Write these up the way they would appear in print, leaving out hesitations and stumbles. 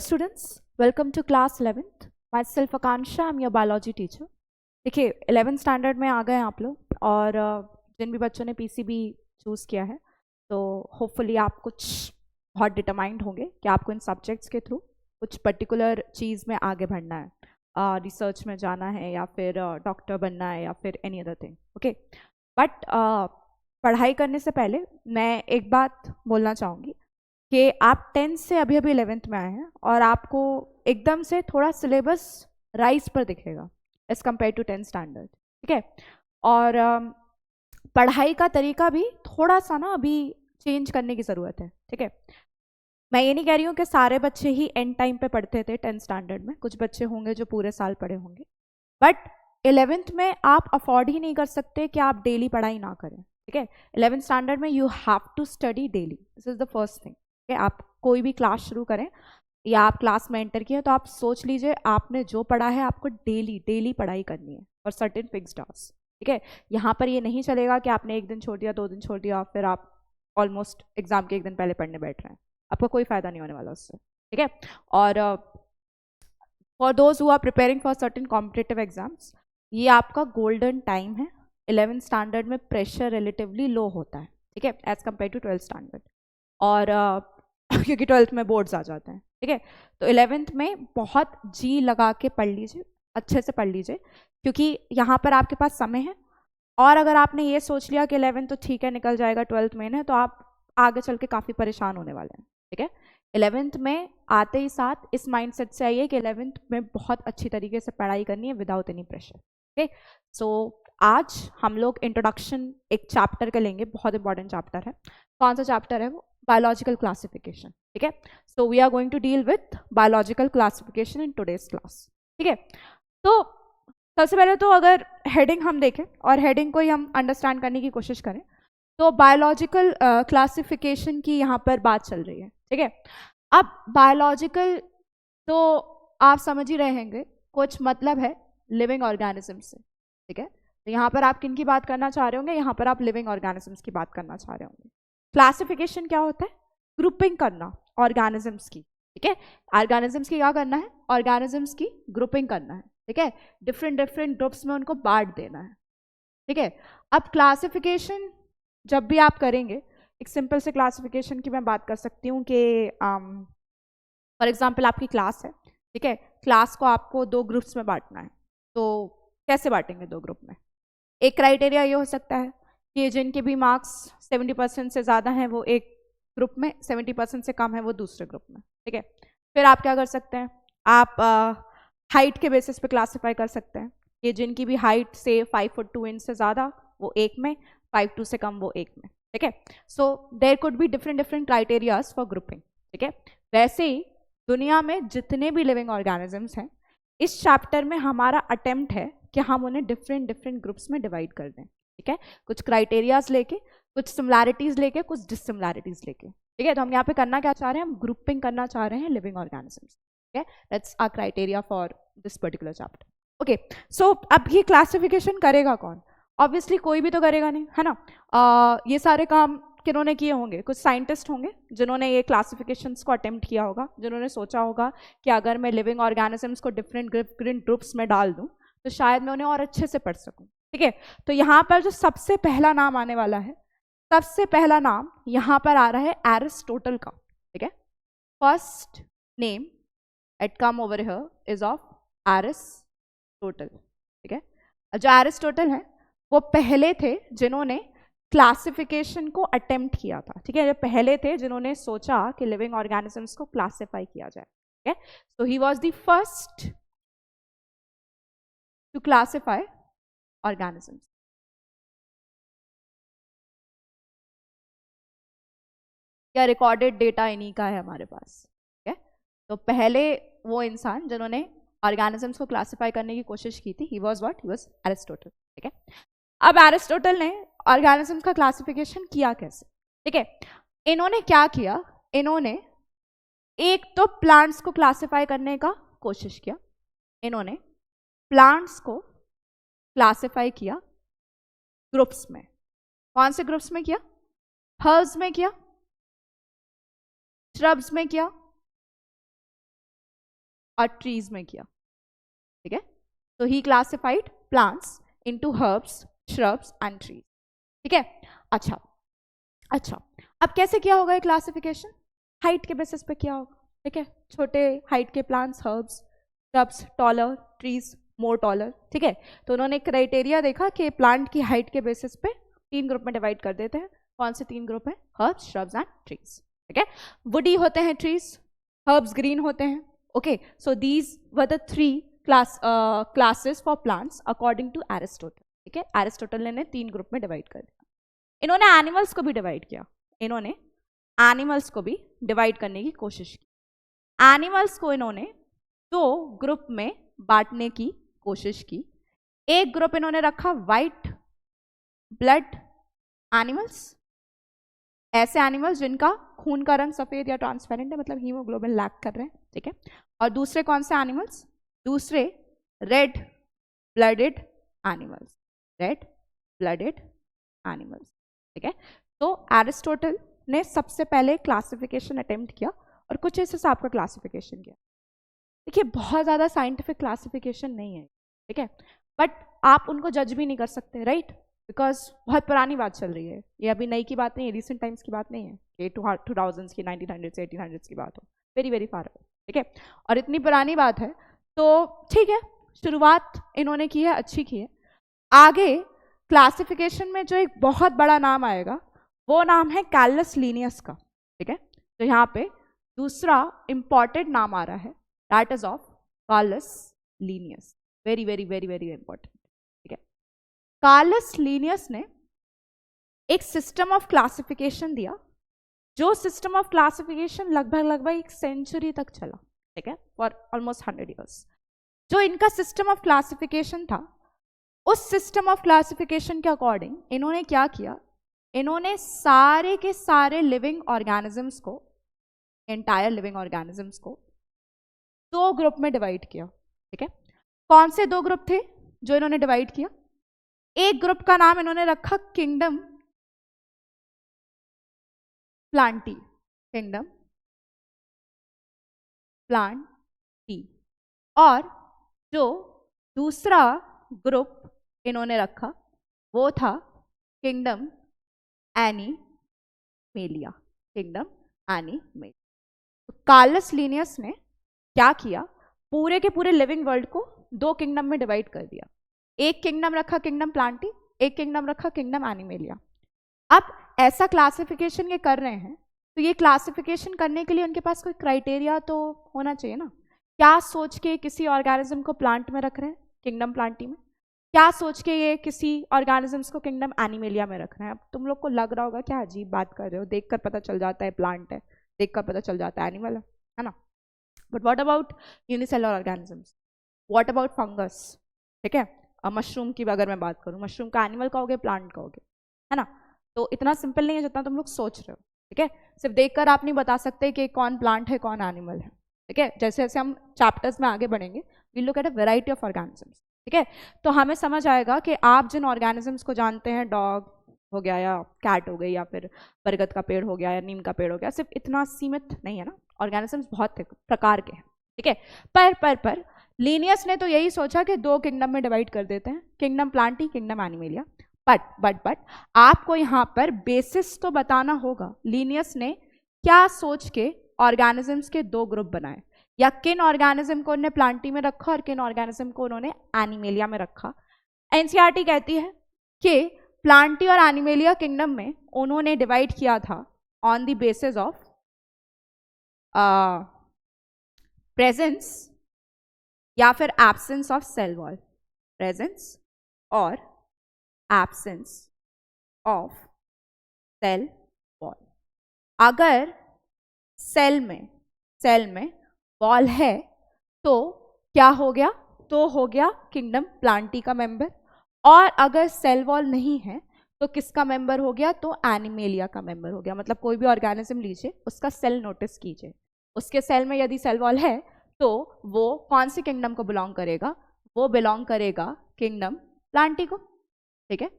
students, welcome to class 11th. Myself Akansha, I'm your biology teacher. देखिए 11th standard में आ गए हैं आप लोग और जिन भी बच्चों ने पीसीबी चूज़ किया है तो होपफुली आप कुछ बहुत डिटरमाइंड होंगे कि आपको इन सब्जेक्ट्स के थ्रू कुछ पर्टिकुलर चीज़ में आगे बढ़ना है, रिसर्च में जाना है या फिर डॉक्टर बनना है या फिर any other thing. Okay, but पढ़ाई करने से पहले मैं एक बात बोलना चाहूँगी कि आप 10th से अभी 11th में आए हैं और आपको एकदम से थोड़ा सिलेबस राइज पर दिखेगा as compare to 10th standard. ठीक है, और पढ़ाई का तरीका भी थोड़ा सा ना अभी चेंज करने की ज़रूरत है. ठीक है, मैं ये नहीं कह रही हूँ कि सारे बच्चे ही एंड टाइम पे पढ़ते थे 10th स्टैंडर्ड में. कुछ बच्चे होंगे जो पूरे साल पढ़े होंगे, बट 11th में आप अफोर्ड ही नहीं कर सकते कि आप डेली पढ़ाई ना करें. ठीक है, 11th स्टैंडर्ड में you have to study daily. This is the first thing. आप कोई भी क्लास शुरू करें या आप क्लास में एंटर किए तो आप सोच लीजिए आपने जो पढ़ा है आपको डेली पढ़ाई करनी है और सर्टेन फिक्स्ड आवर्स. ठीक है, यहाँ पर ये नहीं चलेगा कि आपने एक दिन छोड़ दिया, 2 दिन छोड़ दिया, फिर आप ऑलमोस्ट एग्जाम के एक दिन पहले पढ़ने बैठ रहे हैं. आपको कोई फायदा नहीं होने वाला उससे. ठीक है, और for those who are preparing for certain competitive exams, ये आपका गोल्डन टाइम है. 11th स्टैंडर्ड में प्रेशर रिलेटिवली लो होता है. ठीक है, as compare to 12th standard, और क्योंकि 12th में बोर्ड्स आ जाते हैं. ठीक है, तो 11th में बहुत जी लगा के पढ़ लीजिए, अच्छे से पढ़ लीजिए, क्योंकि यहाँ पर आपके पास समय है. और अगर आपने ये सोच लिया कि 11th तो ठीक है निकल जाएगा, 12th में है, तो आप आगे चल के काफ़ी परेशान होने वाले हैं. ठीक है, 11th में आते ही साथ इस माइंडसेट से आइए कि 11th में बहुत अच्छी तरीके से पढ़ाई करनी है विदाउट एनी प्रेशर. ठीक, सो आज हम लोग इंट्रोडक्शन एक चैप्टर का लेंगे, बहुत इंपॉर्टेंट चैप्टर है. कौन सा चैप्टर है वो? Biological classification. ठीक है, so we are going to deal with biological classification in today's class. ठीक है, तो सबसे पहले तो अगर हेडिंग हम देखें और हेडिंग को ही हम अंडरस्टैंड करने की कोशिश करें तो बायोलॉजिकल क्लासिफिकेशन की यहाँ पर बात चल रही है. ठीक है, अब बायोलॉजिकल तो आप समझ ही रहे होंगे, कुछ मतलब है लिविंग ऑर्गेनिज्म से. ठीक है, तो यहाँ पर आप किन की बात करना चाह रहे होंगे? यहाँ पर आप लिविंग ऑर्गेनिजम्स की बात करना चाह रहे होंगे. क्लासिफिकेशन क्या होता है? ग्रुपिंग करना ऑर्गेनिजम्स की. ठीक है, ऑर्गेनिजम्स की क्या करना है? ऑर्गेनिजम्स की ग्रुपिंग करना है. ठीक है, डिफरेंट ग्रुप्स में उनको बांट देना है. ठीक है, अब क्लासिफिकेशन जब भी आप करेंगे, एक सिंपल से क्लासिफिकेशन की मैं बात कर सकती हूँ कि फॉर एग्जाम्पल आपकी क्लास है. ठीक है, क्लास को आपको 2 ग्रुप्स में बांटना है. तो कैसे बांटेंगे 2 ग्रुप में? एक क्राइटेरिया ये हो सकता है कि जिनके भी मार्क्स 70% से ज़्यादा हैं वो एक ग्रुप में, 70% से कम है वो दूसरे ग्रुप में. ठीक है, फिर आप क्या कर सकते हैं? आप हाइट के बेसिस पे क्लासीफाई कर सकते हैं कि जिनकी भी हाइट से 5 फुट 2 इंच से ज़्यादा वो एक में, 5'2" से कम वो एक में. ठीक है, so there could be different criterias for grouping. ठीक है, वैसे ही दुनिया में जितने भी लिविंग ऑर्गेनिजम्स हैं, इस चैप्टर में हमारा अटेम्प्ट है कि हम उन्हें डिफरेंट ग्रुप्स में डिवाइड कर दें. ठीक है, कुछ क्राइटेरियाज लेके, कुछ सिमिलैरिटीज लेके, कुछ डिससिमिलैरिटीज लेके. ठीक है, तो हम यहाँ पे करना क्या चाह रहे हैं? हम ग्रुपिंग करना चाह रहे हैं लिविंग ऑर्गेनिजम्स. ठीक है, that's our criteria for this particular chapter. Okay, so अब ये क्लासिफिकेशन करेगा कौन? ऑब्वियसली कोई भी तो करेगा नहीं, है ना. ये सारे काम किन्होंने किए होंगे? कुछ साइंटिस्ट होंगे जिन्होंने ये क्लासिफिकेशंस को अटेम्प्ट किया होगा, जिन्होंने सोचा होगा कि अगर मैं लिविंग ऑर्गेनिजम्स को डिफरेंट ग्रुप्स में डाल दूं तो शायद मैं उन्हें और अच्छे से पढ़ सकूं. ठीक है, तो यहाँ पर जो सबसे पहला नाम आने वाला है, सबसे पहला नाम यहाँ पर आ रहा है एरिस्टोटल का. ठीक है, first name at come over here is of Aristotle. ठीक है, जो एरिस्टोटल है वो पहले थे जिन्होंने क्लासिफिकेशन को अटेम्प्ट किया था. ठीक है, जो पहले थे जिन्होंने सोचा कि लिविंग ऑर्गेनिजम्स को क्लासिफाई किया जाए. ठीक है, so he was the first to classify organisms. या रिकॉर्डेड डेटा इन्हीं का है हमारे पास. ठीक है, तो पहले वो इंसान जिन्होंने ऑर्गेनिजम्स को क्लासिफाई करने की कोशिश की थी, he was what? He was Aristotle. ठीक है, अब एरिस्टोटल ने ऑर्गेनिजम्स का क्लासिफिकेशन किया कैसे? ठीक है, इन्होंने क्या किया? इन्होंने एक तो प्लांट्स को क्लासिफाई करने का कोशिश किया. इन्होंने प्लांट्स को क्लासिफाई किया ग्रुप्स में. कौन से ग्रुप्स में किया? हर्ब्स में किया, श्रब्स में किया, और ट्रीज में किया, ठीक है। तो he classified plants into herbs, shrubs and trees, ठीक है। अच्छा, अब कैसे किया होगा ये क्लासिफिकेशन? हाइट के बेसिस पे किया होगा, ठीक है। छोटे हाइट के plants, herbs, shrubs, taller, trees more taller, ठीक है। तो उन्होंने क्राइटेरिया देखा कि प्लांट की हाइट के बेसिस पे 3 ग्रुप में डिवाइड कर देते हैं। कौन से 3 ग्रुप हैं? हर्ब्स, श्रब्स एंड ट्रीज, ठीक है। वुडी होते हैं ट्रीज, हर्ब्स ग्रीन होते हैं, okay. So these were the 3 classes for plants according to Aristotle, ठीक है। एरिस्टोटल ने 3 ग्रुप में डिवाइड कर दिया। इन्होंने एनिमल्स को भी डिवाइड किया, इन्होंने एनिमल्स को भी डिवाइड करने की कोशिश की। एनिमल्स को इन्होंने 2 ग्रुप में बांटने की कोशिश की। एक ग्रुप इन्होंने रखा वाइट ब्लड एनिमल्स, ऐसे एनिमल्स जिनका खून का रंग सफेद या ट्रांसपेरेंट है, मतलब हीमोग्लोबिन लैक कर रहे हैं, ठीक है। और दूसरे कौन से एनिमल्स? दूसरे red blooded animals, red blooded animals, ठीक है। तो एरिस्टोटल ने सबसे पहले क्लासिफिकेशन अटेम्प्ट किया और कुछ इस हिसाब का क्लासिफिकेशन किया। देखिए, बहुत ज़्यादा साइंटिफिक क्लासिफिकेशन नहीं है, ठीक है, बट आप उनको जज भी नहीं कर सकते, राइट, बिकॉज बहुत पुरानी बात चल रही है, ये अभी नई की बात नहीं है, रिसेंट टाइम्स की बात नहीं है कि 2000s की, 1900s 1800s की बात हो, वेरी वेरी फार, ठीक है। और इतनी पुरानी बात है, तो ठीक है, शुरुआत इन्होंने की है, अच्छी की है। आगे क्लासिफिकेशन में जो एक बहुत बड़ा नाम आएगा वो नाम है कैलस लीनियस का, ठीक है। तो यहाँ पे दूसरा इंपॉर्टेंट नाम आ रहा है, that is of callus Linnaeus, very very very very important, ठीक है। कैलस लीनियस ने एक सिस्टम ऑफ क्लासिफिकेशन दिया, जो सिस्टम ऑफ क्लासिफिकेशन लगभग 1 सेंचुरी तक चला, ठीक है, फॉर ऑलमोस्ट 100 years। जो इनका सिस्टम ऑफ क्लासिफिकेशन था, उस सिस्टम ऑफ क्लासिफिकेशन के अकॉर्डिंग इन्होंने क्या किया? इन्होंने सारे के सारे लिविंग ऑर्गेनिजम्स को, एंटायर लिविंग ऑर्गेनिजम्स को 2 ग्रुप में डिवाइड किया, ठीक है। कौन से 2 ग्रुप थे जो इन्होंने डिवाइड किया? एक ग्रुप का नाम इन्होंने रखा किंगडम प्लांटी, किंगडम प्लांटी, और जो दूसरा ग्रुप इन्होंने रखा वो था किंगडम एनिमेलिया, किंगडम एनिमेलिया। तो कैलस लीनियस ने क्या किया? पूरे के पूरे लिविंग वर्ल्ड को 2 किंगडम में डिवाइड कर दिया। एक किंगडम रखा किंगडम प्लांटी, एक किंगडम रखा किंगडम एनिमेलिया। अब ऐसा क्लासिफिकेशन ये कर रहे हैं, तो ये क्लासिफिकेशन करने के लिए उनके पास कोई क्राइटेरिया तो होना चाहिए ना। क्या सोच के किसी ऑर्गेनिज्म को प्लांट में रख रहे हैं, किंगडम प्लांटी में? क्या सोच के ये किसी ऑर्गेनिजम्स को किंगडम एनिमेलिया में रख रहे हैं? अब तुम लोग को लग रहा होगा क्या अजीब बात कर रहे हो, देखकर पता चल जाता है प्लांट है, देखकर पता चल जाता है एनिमल है ना। But what about unicellular organisms? What about fungus? ठीक है, मशरूम की अगर मैं बात करूँ, मशरूम का एनिमल कहोगे, प्लांट कहोगे, है ना। तो इतना सिंपल नहीं है जितना तुम लोग सोच रहे हो, ठीक है। सिर्फ देखकर आप नहीं बता सकते कि कौन प्लांट है कौन एनिमल है, ठीक है। जैसे जैसे हम चैप्टर्स में आगे बढ़ेंगे, we look at a variety of organisms, ठीक है। तो हमें समझ आएगा कि आप जिन ऑर्गेनिजम्स को जानते हैं, डॉग हो गया या कैट हो गई या फिर बरगद का पेड़ हो गया या नीम का पेड़ हो गया, सिर्फ इतना सीमित नहीं है ना, ऑर्गेनिजम्स बहुत प्रकार के हैं, ठीक है। पर लीनियस ने तो यही सोचा कि 2 किंगडम में डिवाइड कर देते हैं, kingdom Plantae, kingdom animalia. But आपको यहाँ पर बेसिस तो बताना होगा, लीनियस ने क्या सोच के ऑर्गेनिजम्स के 2 ग्रुप बनाए, या किन ऑर्गेनिज्म को उन्होंने प्लांटी में रखा और किन ऑर्गेनिज्म को उन्होंने एनिमेलिया में रखा। एनसीईआरटी कहती है कि प्लांटी और एनिमेलिया किंगडम में उन्होंने डिवाइड किया था on the basis of presence या फिर absence of cell wall, presence और एब्सेंस ऑफ सेल वॉल। अगर सेल में वॉल है तो क्या हो गया? तो हो गया किंगडम प्लांटी का मेंबर। और अगर सेल वॉल नहीं है तो किसका मेंबर हो गया? तो एनिमेलिया का मेंबर हो गया। मतलब कोई भी ऑर्गेनिज्म लीजिए, उसका सेल नोटिस कीजिए, उसके सेल में यदि सेल वॉल है तो वो कौन से किंगडम को बिलोंग करेगा? वो बिलोंग करेगा किंगडम प्लांटी को, ठीक है।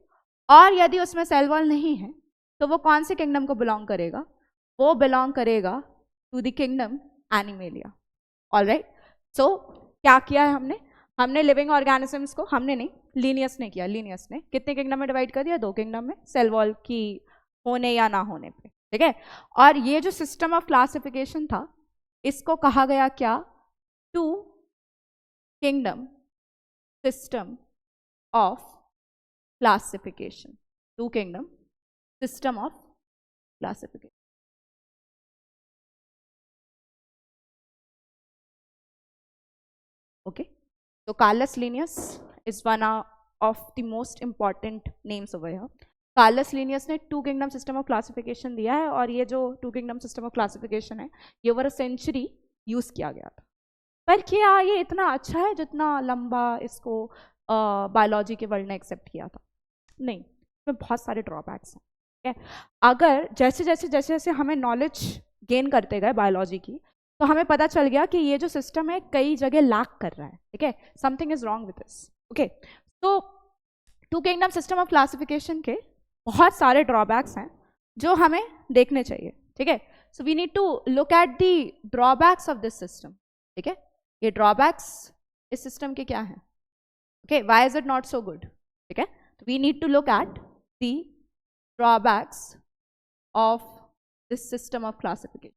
और यदि उसमें सेल वॉल नहीं है तो वो कौन से किंगडम को बिलोंग करेगा? वो बिलोंग करेगा to the kingdom animalia, alright. क्या किया है हमने लिविंग ऑर्गेनिजम्स को, हमने नहीं, लीनियस ने किया। लीनियस ने कितने किंगडम में डिवाइड कर दिया? 2 किंगडम में, सेल वॉल की होने या ना होने पे, ठीक है। और ये जो सिस्टम ऑफ क्लासिफिकेशन था, इसको कहा गया क्या? 2 kingdom system of classification. 2 kingdom system of classification. Okay, so Carolus Linnaeus is one of the most important names over here. Carolus Linnaeus ने 2 किंगडम सिस्टम ऑफ क्लासिफिकेशन दिया है, और ये जो 2 किंगडम सिस्टम ऑफ क्लासिफिकेशन है, ये over a century use किया गया था। पर क्या ये इतना अच्छा है जितना लंबा इसको बायोलॉजी के वर्ल्ड ने एक्सेप्ट किया था? नहीं, इसमें बहुत सारे ड्रॉबैक्स हैं, ठीक है। अगर जैसे जैसे जैसे जैसे हमें नॉलेज गेन करते गए बायोलॉजी की, तो हमें पता चल गया कि ये जो सिस्टम है कई जगह लैक कर रहा है, ठीक है। Something is wrong with this, okay. तो 2 किंगडम सिस्टम ऑफ क्लासिफिकेशन के बहुत सारे ड्रॉबैक्स हैं जो हमें देखने चाहिए, ठीक है। So we need to look at the drawbacks of this system, ठीक है। ये ड्रॉबैक्स इस सिस्टम के क्या हैं? Okay, why is it not so good, ठीक है। तो we need to look at the drawbacks of this system of classification,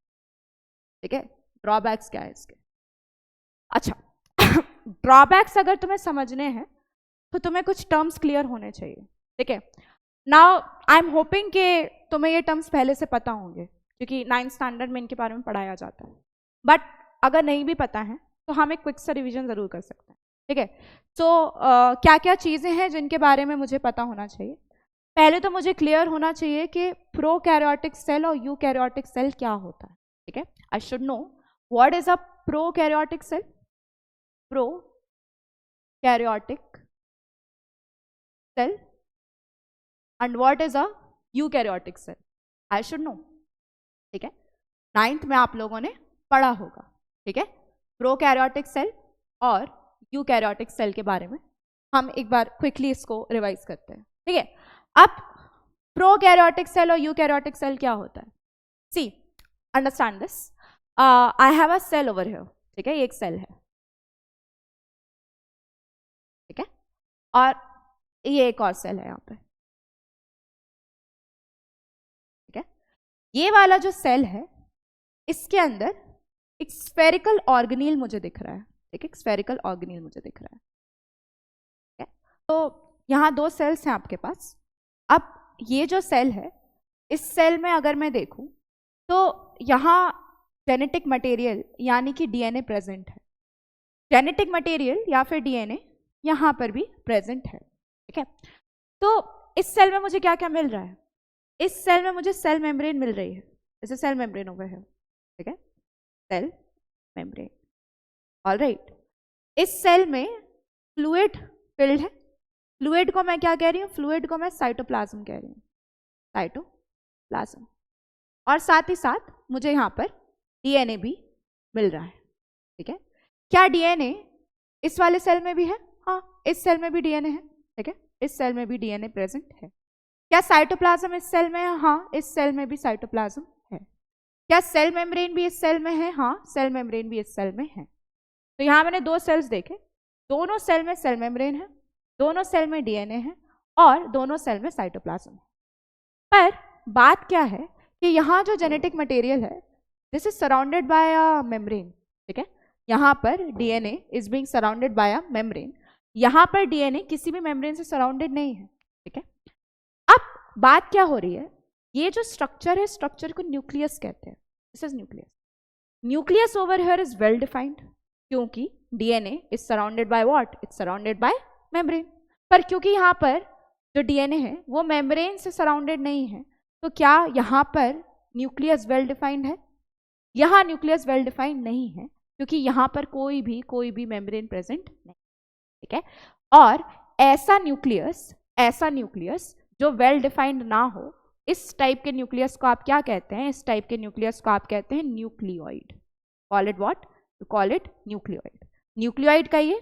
ठीक है। ड्रॉबैक्स क्या है इसके? अच्छा, ड्रॉबैक्स अगर तुम्हें समझने हैं तो तुम्हें कुछ टर्म्स क्लियर होने चाहिए, ठीक है। नाउ आई एम होपिंग कि तुम्हें ये टर्म्स पहले से पता होंगे, क्योंकि 9th स्टैंडर्ड में इनके बारे में पढ़ाया जाता है। बट अगर नहीं भी पता है तो हम एक क्विक सा रिविजन जरूर कर सकते हैं, ठीक है। तो क्या क्या चीज़ें हैं जिनके बारे में मुझे पता होना चाहिए? पहले तो मुझे क्लियर होना चाहिए कि प्रोकैरियोटिक सेल और यूकैरियोटिक सेल क्या होता है, ठीक है। I should know what is a prokaryotic cell, prokaryotic cell, and what is a eukaryotic cell. I should know, ठीक है। 9th में आप लोगों ने पढ़ा होगा, ठीक है। प्रोकैरियोटिक सेल और यूकैरियोटिक सेल के बारे में हम एक बार क्विकली इसको रिवाइज करते हैं, ठीक है। अब प्रोकैरियोटिक सेल और यूकैरियोटिक सेल क्या होता है? See, understand this. I have a cell over here, ठीक है, एक सेल है, ठीक है, और ये एक और सेल है यहाँ पे, ठीक है। ये वाला जो सेल है, इसके अंदर एक स्फेरिकल ऑर्गेनील मुझे दिख रहा है, ठीक है, स्फेरिकल ऑर्गेनील मुझे दिख रहा है, ठीक है। तो यहाँ 2 सेल्स हैं आपके पास। अब ये जो सेल है, इस सेल में अगर मैं देखूं तो यहाँ जेनेटिक मटेरियल यानी कि डीएनए प्रेजेंट है। जेनेटिक मटेरियल या फिर डीएनए यहाँ पर भी प्रेजेंट है, ठीक है। तो इस सेल में मुझे क्या क्या मिल रहा है? इस सेल में मुझे सेल मेम्ब्रेन मिल रही है, जैसे सेल मेम्ब्रेन ओवर है, ठीक है, सेल मेम्ब्रेन, ऑलराइट। इस सेल में फ्लूइड फिल्ड है। फ्लूइड को मैं क्या कह रही हूँ? फ्लूइड को मैं साइटोप्लाज्म कह रही हूँ, साइटोप्लाज्म। और साथ ही साथ मुझे यहाँ पर डीएनए भी मिल रहा है, ठीक है। क्या डीएनए इस वाले सेल में भी है? हाँ, इस सेल में भी डीएनए है, ठीक है, इस सेल में भी डीएनए प्रेजेंट है। क्या साइटोप्लाज्म इस सेल में है? हाँ, इस सेल में भी साइटोप्लाज्म है। क्या सेल मेम्ब्रेन भी इस सेल में है? हाँ, सेल मेम्ब्रेन भी इस सेल में है। तो यहाँ मैंने 2 सेल्स देखे, दोनों सेल में सेल मेम्ब्रेन है, दोनों सेल में डीएनए है, और दोनों सेल में साइटोप्लाज्म है। पर बात क्या है कि यहाँ जो जेनेटिक मटेरियल है, this is surrounded bye a membrane, ठीक है। यहाँ पर DNA is being surrounded by a membrane, यहाँ पर डीएनए किसी भी मेम्ब्रेन से सराउंडेड नहीं है, ठीक है। अब बात क्या हो रही है? ये जो स्ट्रक्चर है, स्ट्रक्चर को न्यूक्लियस कहते हैं। This is nucleus. Nucleus over here is well defined, क्योंकि DNA is surrounded by what? It's surrounded by membrane. पर क्योंकि यहाँ पर जो डीएनए है वो मेम्ब्रेन से सराउंडेड नहीं है, तो क्या यहाँ पर न्यूक्लियस वेल डिफाइंड है? यहाँ न्यूक्लियस वेल डिफाइंड नहीं है, क्योंकि यहाँ पर कोई भी मेम्ब्रेन प्रेजेंट नहीं, ठीक है। और ऐसा न्यूक्लियस जो वेल डिफाइंड ना हो, इस टाइप के न्यूक्लियस को आप क्या कहते हैं? इस टाइप के न्यूक्लियस को आप कहते हैं nucleoid. Call it what? You call it nucleoid. Nucleoid कहिए,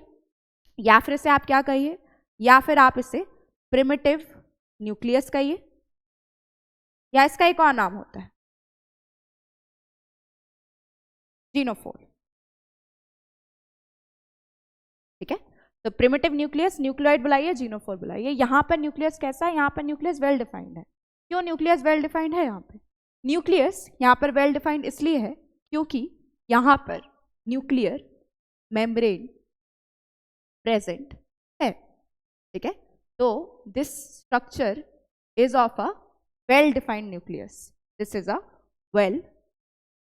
या फिर इसे आप क्या कहिए, या फिर आप इसे प्रिमिटिव न्यूक्लियस कहिए, या इसका एक और नाम होता है जीनोफोर, ठीक है। तो प्रिमिटिव न्यूक्लियस, न्यूक्लियोइड बुलाइए, जीनोफोर बुलाइए। यहाँ पर न्यूक्लियस कैसा है, यहाँ पर न्यूक्लियस वेल डिफाइंड है। क्यों न्यूक्लियस वेल डिफाइंड है? यहाँ पे न्यूक्लियस यहाँ पर वेल डिफाइंड इसलिए है क्योंकि यहाँ पर न्यूक्लियर मेम्ब्रेन प्रेजेंट है। ठीक है, तो this structure is of a well defined nucleus. This is a well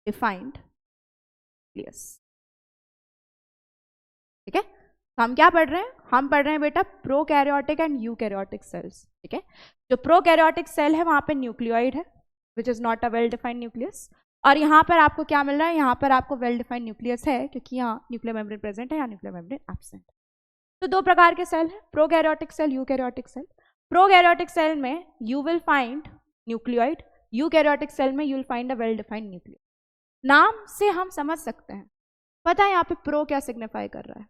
defined nucleus. ठीक है, तो हम क्या पढ़ रहे हैं? हम पढ़ रहे हैं बेटा प्रोकैरियोटिक एंड यूकैरियोटिक सेल्स। ठीक है, जो प्रोकैरियोटिक सेल है वहां पे न्यूक्लियोइड है which is not a well defined nucleus, और यहाँ पर आपको क्या मिल रहा है? यहाँ पर आपको वेल डिफाइंड न्यूक्लियस है क्योंकि यहाँ न्यूक्लियर मेम्ब्रेन प्रेजेंट है या न्यूक्लियर मेम्ब्रेन एब्सेंट। तो दो प्रकार के सेल हैं, prokaryotic cell, eukaryotic cell. Prokaryotic cell में you will find nucleoid, eukaryotic cell में you will find a well defined nucleus. नाम से हम समझ सकते हैं, पता है यहाँ पे प्रो क्या सिग्निफाई कर रहा है?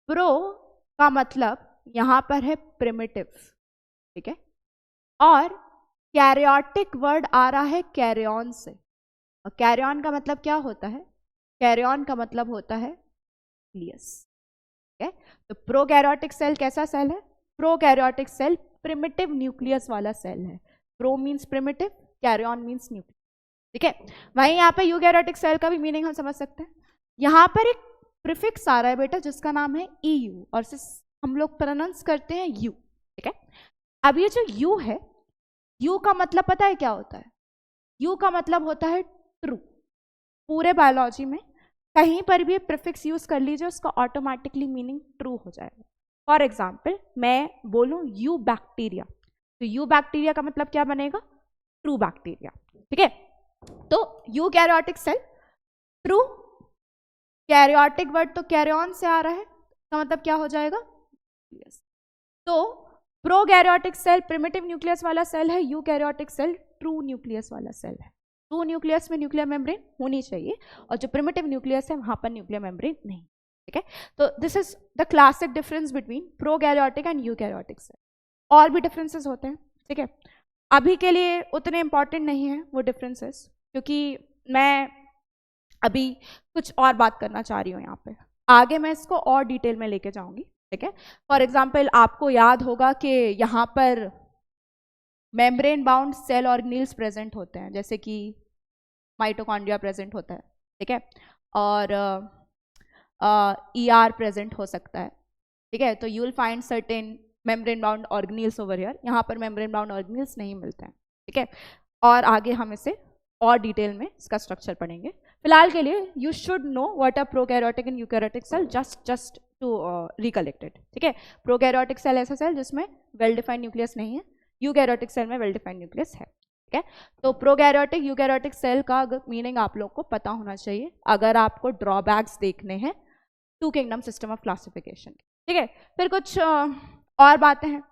प्रो का मतलब यहाँ पर है प्रिमिटिव। ठीक है, और कैरियोटिक वर्ड आ रहा है कैरियन से, और कैरियन का मतलब क्या होता है? कैरियन का मतलब होता है न्यूक्लियस। ठीक है, तो प्रोकैरियोटिक सेल कैसा सेल है? प्रोकैरियोटिक सेल प्रिमिटिव न्यूक्लियस वाला सेल है। Pro means primitive, karyon means nucleus. ठीक है, वहीं यहाँ पे यूकैरियोटिक सेल का भी मीनिंग हम समझ सकते हैं। यहाँ पर एक प्रीफिक्स आ रहा है बेटा जिसका नाम है EU, और हम लोग प्रोनाउंस करते हैं यू। ठीक है, अब ये जो यू है, यू का मतलब पता है क्या होता है? यू का मतलब होता है ट्रू। पूरे बायोलॉजी में कहीं पर भी प्रीफिक्स यूज कर लीजिए, उसका ऑटोमेटिकली मीनिंग ट्रू हो जाएगा। फॉर एग्जाम्पल मैं बोलूं यू बैक्टीरिया, तो यू बैक्टीरिया का मतलब क्या बनेगा? True bacteria. ठीक है, तो eukaryotic cell true, karyotic word तो कैरियन से आ रहा है, इसका मतलब क्या हो जाएगा? तो प्रोकैरियोटिक सेल प्रिमिटिव न्यूक्लियस वाला सेल है, यूकैरियोटिक सेल ट्रू न्यूक्लियस वाला सेल है। ट्रू न्यूक्लियस में न्यूक्लियर मेम्ब्रेन होनी चाहिए, और जो प्रिमिटिव न्यूक्लियस है वहां पर न्यूक्लियर मेम्ब्रेन नहीं। ठीक है, तो this is the classic difference between prokaryotic and eukaryotic cell. और भी डिफरेंसेस होते हैं, ठीक है, अभी के लिए उतने इंपॉर्टेंट नहीं है वो डिफरेंसेस, क्योंकि मैं अभी कुछ और बात करना चाह रही हूँ यहाँ पे। आगे मैं इसको और डिटेल में लेके जाऊंगी। ठीक है, फॉर एग्जाम्पल आपको याद होगा कि यहाँ पर membrane bound cell organelles present होते हैं, जैसे कि माइटोकॉन्ड्रिया प्रेजेंट होता है। ठीक है, और ER प्रेजेंट हो सकता है। ठीक है, तो you will find certain membrane bound organelles over here. यहाँ पर मेम्ब्रेन बाउंड ऑर्गेनेल्स नहीं मिलते हैं। ठीक है, और आगे हम इसे और डिटेल में इसका स्ट्रक्चर पढ़ेंगे। फिलहाल के लिए you should know what are prokaryotic and eukaryotic cell, just to recollect it. ठीक है, प्रोकैरियोटिक सेल ऐसा सेल जिसमें वेल डिफाइंड न्यूक्लियस नहीं है, यूकैरियोटिक सेल में वेल डिफाइंड न्यूक्लियस है। ठीक है, तो प्रोकैरियोटिक यूकैरियोटिक सेल का मीनिंग आप लोग को पता होना चाहिए अगर आपको ड्रॉबैक्स देखने हैं two kingdom system of classification. ठीक है, फिर कुछ और बातें हैं।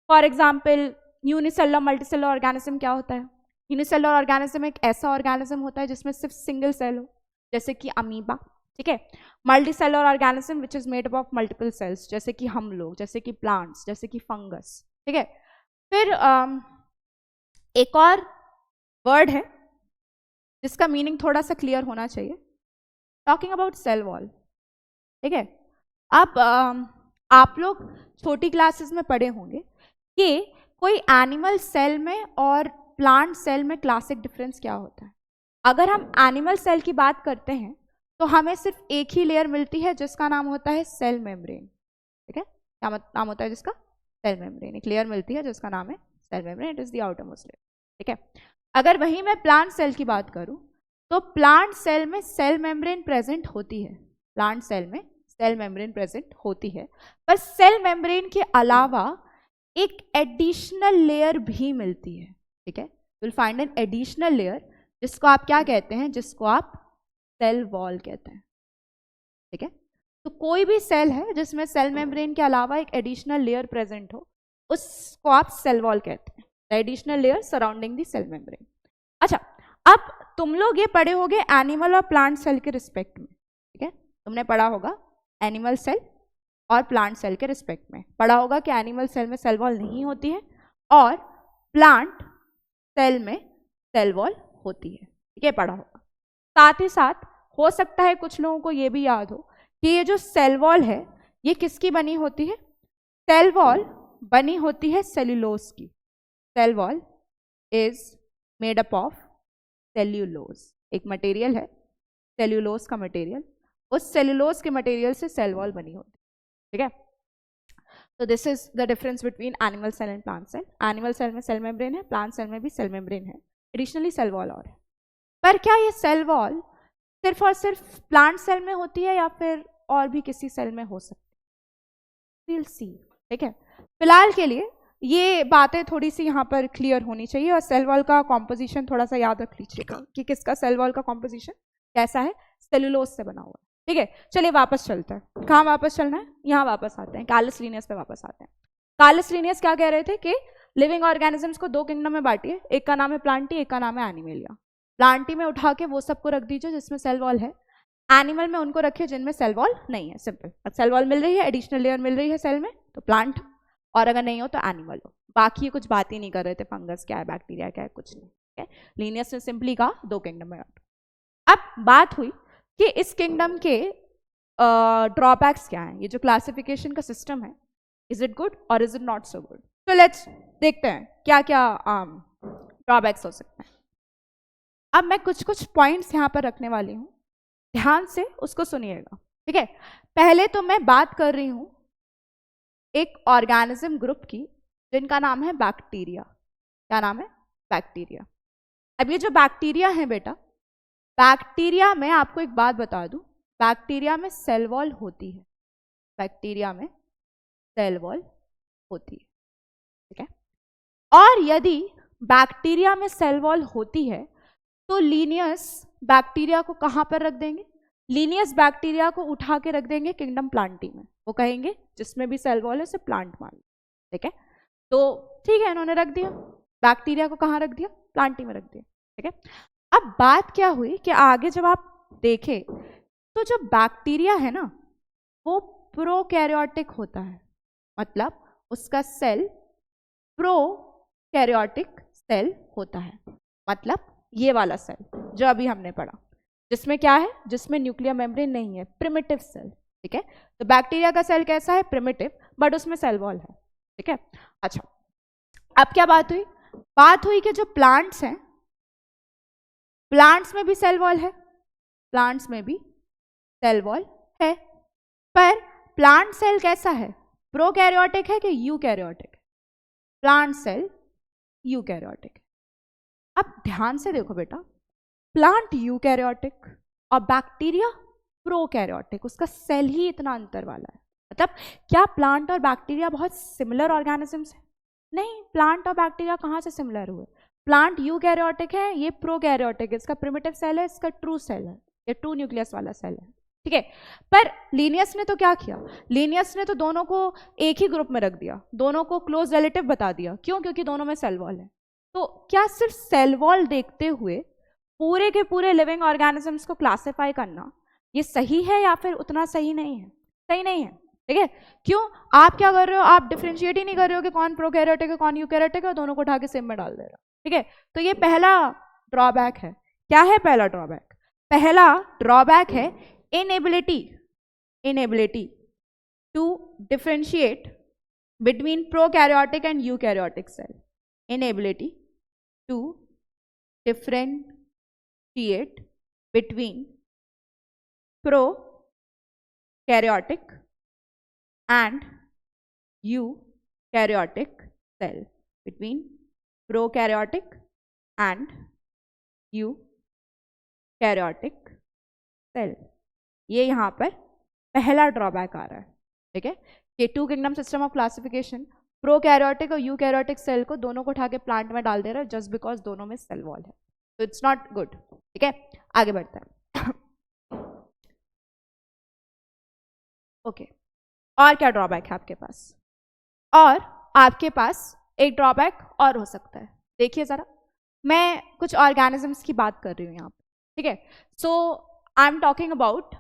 For example unicellular multicellular organism क्या होता है? यूनिसेलुलर ऑर्गेनिज्म एक ऐसा ऑर्गेनिज्म होता है जिसमें सिर्फ सिंगल सेल हो, जैसे कि अमीबा। ठीक है, multicellular organism which is made up of multiple cells, जैसे कि हम लोग, जैसे कि प्लांट्स, जैसे कि फंगस। ठीक है, फिर एक और वर्ड है जिसका मीनिंग थोड़ा सा क्लियर होना चाहिए, टॉकिंग अबाउट सेल वॉल। ठीक है, अब आप लोग छोटी क्लासेस में पढ़े होंगे कि कोई एनिमल सेल में और प्लांट सेल में क्लासिक डिफरेंस क्या होता है। अगर हम एनिमल सेल की बात करते हैं तो हमें सिर्फ एक ही लेयर मिलती है जिसका नाम होता है सेल मेम्ब्रेन। ठीक है, क्या नाम होता है जिसका? Cell membrane. एक लेयर मिलती है जिसका नाम है cell membrane, it is the outermost layer. ठीक है, अगर वहीं मैं प्लांट सेल की बात करूं तो प्लांट सेल में सेल मेम्ब्रेन प्रेजेंट होती है, प्लांट सेल में सेल मेम्ब्रेन प्रेजेंट होती है, पर सेल मेम्ब्रेन के अलावा एक एडिशनल लेयर भी मिलती है। ठीक है, will find an additional layer जिसको आप क्या कहते हैं? जिसको आप सेल वॉल कहते हैं। ठीक है, तो कोई भी सेल है जिसमें सेल मेम्ब्रेन के अलावा एक एडिशनल लेयर प्रेजेंट हो, उसको आप सेल वॉल कहते हैं, the additional layer surrounding the cell membrane. अच्छा, अब तुम लोग ये पढ़े होगे एनिमल और प्लांट सेल के रिस्पेक्ट में। ठीक है, तुमने पढ़ा होगा एनिमल सेल और प्लांट सेल के रिस्पेक्ट में, पढ़ा होगा कि एनिमल सेल में सेल वॉल नहीं होती है और प्लांट सेल में सेल वॉल होती है। ठीक है, पढ़ा होगा। साथ ही साथ हो सकता है कुछ लोगों को ये भी याद हो कि ये जो सेल वॉल है ये किसकी बनी होती है? सेल वॉल बनी होती है सेल्यूलोज की। Cell wall is made up of cellulose, एक मटेरियल है सेल्यूलोज का मटेरियल, उस सेल्यूलोज के मटेरियल से सेल वॉल बनी होती है, ठीक है। तो this is the difference between animal cell and plant cell. Animal cell में सेल मेम्ब्रेन है, प्लांट सेल में भी सेल मेम्ब्रेन है, एडिशनली सेल वॉल और है। पर क्या ये सेल वॉल सिर्फ और सिर्फ प्लांट सेल में होती है या फिर और भी किसी सेल में हो सकती है? we'll see, ठीक है। फिलहाल के लिए ये बातें थोड़ी सी यहाँ पर क्लियर होनी चाहिए, और सेल वॉल का कॉम्पोजिशन थोड़ा सा याद रख लीजिएगा कि किसका सेल वॉल का कॉम्पोजिशन कैसा है, सेलुलोज से बना हुआ है, ठीक है। चलिए वापस चलते हैं। कहाँ वापस चलना है? यहाँ वापस आते हैं, कार्लस लिनियस पे वापस आते हैं। कार्लस लिनियस क्या कह रहे थे कि लिविंग ऑर्गेनिजम्स को 2 किंगडम में बांटिए, एक का नाम है प्लांटी, एक का नाम है एनिमेलिया। प्लांटी में उठा के वो सबको रख दीजिए जिसमें सेल वॉल है, एनिमल में उनको रखिए जिनमें सेल वॉल नहीं है। सिंपल, सेल वॉल मिल रही है, एडिशनल लेयर मिल रही है सेल में, तो प्लांट, और अगर नहीं हो तो एनिमल हो। बाकी कुछ बात ही नहीं कर रहे थे, फंगस क्या है, बैक्टीरिया क्या है, कुछ नहीं, ठीक है। लिनियस ने सिंपली कहा 2 किंगडम में बांटो। अब बात हुई कि इस किंगडम के ड्रॉबैक्स क्या हैं। ये जो क्लासिफिकेशन का सिस्टम है, इज इट गुड और is it not so good? तो लेट्स देखते हैं क्या क्या ड्रॉबैक्स हो सकते हैं। अब मैं कुछ कुछ पॉइंट्स यहाँ पर रखने वाली हूँ, ध्यान से उसको सुनिएगा, ठीक है। पहले तो मैं बात कर रही हूँ एक ऑर्गेनिज्म ग्रुप की जिनका नाम है बैक्टीरिया। क्या नाम है? बैक्टीरिया। अब ये जो बैक्टीरिया है बेटा, बैक्टीरिया में आपको एक बात बता दूं, बैक्टीरिया में सेल वॉल होती है, बैक्टीरिया में सेल वॉल होती है, ठीक है। और यदि बैक्टीरिया में सेल वॉल होती है तो लीनियस बैक्टीरिया को कहां पर रख देंगे? लीनियस बैक्टीरिया को उठा के रख देंगे किंगडम प्लांटी में। वो कहेंगे जिसमें भी सेल वॉल है उसे प्लांट मान लो, ठीक है। तो ठीक है, इन्होंने रख दिया बैक्टीरिया को, कहां रख दिया? प्लांटी में रख दिया, ठीक है। अब बात क्या हुई कि आगे जब आप देखें तो जो बैक्टीरिया है ना वो प्रोकैरियोटिक होता है, मतलब उसका सेल प्रोकैरियोटिक सेल होता है। मतलब ये वाला सेल जो अभी हमने पढ़ा, जिसमें क्या है? जिसमें न्यूक्लियर मेम्ब्रेन नहीं है, प्रिमिटिव सेल, ठीक है। तो बैक्टीरिया का सेल कैसा है? प्रिमिटिव, बट उसमें सेल वॉल है, ठीक है। अच्छा, अब क्या बात हुई? बात हुई कि जो प्लांट्स हैं, प्लांट्स में भी सेल वॉल है, प्लांट्स में भी सेल वॉल है, पर प्लांट सेल कैसा है? प्रोकैरियोटिक है कि यूकैरियोटिक है? प्लांट सेल यूकैरियोटिक है। अब ध्यान से देखो बेटा, प्लांट यूकैरियोटिक और बैक्टीरिया प्रोकैरियोटिक, उसका सेल ही इतना अंतर वाला है। मतलब क्या प्लांट और बैक्टीरिया बहुत सिमिलर ऑर्गेनिजम्स हैं? नहीं, प्लांट और बैक्टीरिया कहाँ से सिमिलर हुए? प्लांट यूकैरियोटिक है, ये प्रोकैरियोटिक है, इसका प्रिमिटिव सेल है, इसका ट्रू सेल है, ये ट्रू न्यूक्लियस वाला सेल है, ठीक है। पर लीनियस ने तो क्या किया? लीनियस ने तो दोनों को एक ही ग्रुप में रख दिया, दोनों को क्लोज रिलेटिव बता दिया। क्यों? क्योंकि दोनों में सेल वॉल है। तो क्या सिर्फ सेल वॉल देखते हुए पूरे के पूरे लिविंग ऑर्गेनिजम्स को क्लासिफाई करना ये सही है या फिर उतना सही नहीं है? सही नहीं है, ठीक है। क्यों? आप क्या कर रहे हो? आप डिफरेंशिएट ही नहीं कर रहे हो कि कौन प्रोकैरियोटिक है कौन यूकैरियोटिक है, दोनों को उठा के सेम में डाल दे रहे हो, ठीक है। तो ये पहला ड्रॉबैक है। क्या है पहला ड्रॉबैक? पहला ड्रॉबैक है inability to differentiate between prokaryotic and eukaryotic cell. Inability to differentiate between prokaryotic and eukaryotic cell, between prokaryotic and eukaryotic cell। ये यहाँ पर पहला ड्रॉबैक आ रहा है, ठीक है। कि 2 kingdom system of classification prokaryotic और यूकैरियोटिक सेल को दोनों को उठा के प्लांट में डाल दे रहा है जस्ट बिकॉज दोनों में सेल वॉल है। तो इट्स नॉट गुड, ठीक है। आगे बढ़ते हैं। ओके, और क्या ड्रॉबैक है आपके पास? और आपके पास एक ड्रॉबैक और हो सकता है। देखिए जरा, मैं कुछ ऑर्गेनिजम्स की बात कर रही हूँ यहाँ पे, ठीक है। सो आई एम टॉकिंग अबाउट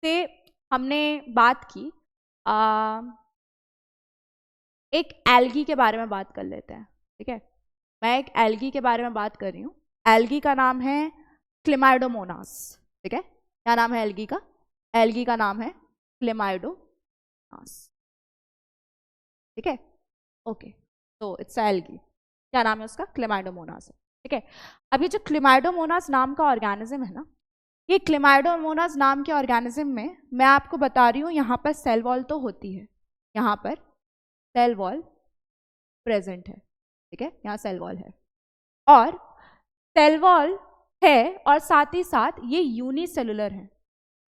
से हमने बात की एक एल्गी के बारे में बात कर लेते हैं, ठीक है। मैं एक एल्गी के बारे में बात कर रही हूँ। एल्गी का नाम है क्लेमाइडोमोनास, ठीक है। क्या नाम है एल्गी का? एल्गी का नाम है क्लेमाइडोमोनास, ठीक है, ओके, तो इट्स एल्गी, क्या नाम है उसका, क्लेमाइडोमोनास है, ठीक है। अब ये जो क्लेमाइडोमोनास नाम का ऑर्गेनिज्म है ना, ये क्लेमाइडोमोनास नाम के ऑर्गेनिज्म में मैं आपको बता रही हूँ, यहाँ पर सेल वॉल तो होती है, यहाँ पर सेल वॉल प्रेजेंट है, ठीक है, यहाँ सेल वॉल है, और सेल वॉल है, और साथ ही साथ ये यूनिसेलुलर है।